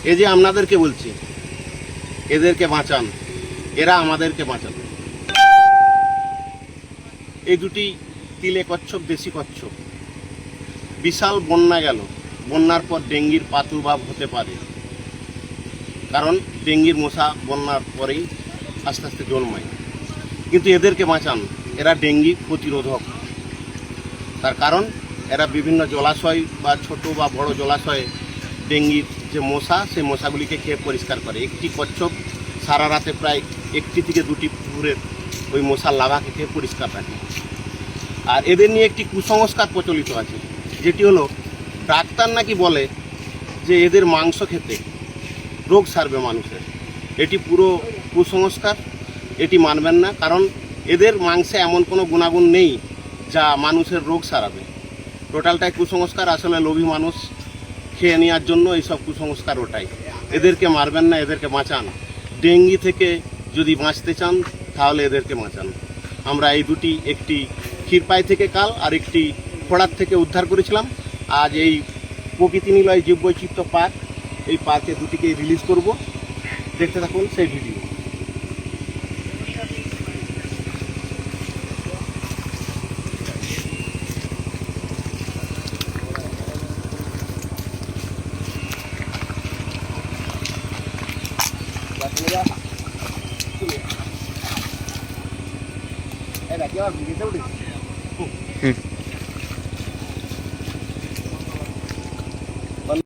এই যে আপনাদেরকে বলছি, এদেরকে বাঁচান, এরা আমাদেরকে বাঁচান। এই দুটি তিলে কচ্ছপ, দেশি কচ্ছপ। বিশাল বন্যা গেল, বন্যার পর ডেঙ্গির প্রাদুর্ভাব হতে পারে, কারণ ডেঙ্গির মশা বন্যার পরেই আস্তে আস্তে জন্মায়। কিন্তু এদেরকে বাঁচান, এরা ডেঙ্গি প্রতিরোধক। তার কারণ এরা বিভিন্ন জলাশয় বা ছোট বা বড় জলাশয়ে ডেঙ্গির যে মশা, সেই মশাগুলিকে খেয়ে পরিষ্কার করে। একটি কচ্ছপ সারা রাতে প্রায় 1টি থেকে 2টি পুকুরের ওই মশার লাভাকে খেয়ে পরিষ্কার রাখে। আর এদের নিয়ে একটি কুসংস্কার প্রচলিত আছে, যেটি হলো ডাক্তার নাকি বলে যে এদের মাংস খেতে রোগ সারবে মানুষের। এটি পুরো কুসংস্কার, এটি মানবেন না, কারণ এদের মাংসে এমন কোনো গুণাগুণ নেই যা মানুষের রোগ সারাবে। টোটালটাই কুসংস্কার। আসলে লোভী মানুষ খেয়ে নেওয়ার জন্য এইসব কুসংস্কার ওটাই। এদেরকে মারবেন না, এদেরকে বাঁচান। ডেঙ্গি থেকে যদি বাঁচতে চান তাহলে এদেরকে বাঁচান। আমরা এই দুটি, একটি ক্ষীরপাই থেকে কাল আর একটি ফোড়ার থেকে উদ্ধার করেছিলাম। আজ এই প্রকৃতি নিলয় জীববৈচিত্র্য পার্ক, এই পার্কে দুটিকে রিলিজ করব। দেখতে থাকুন সেই ভিডিও।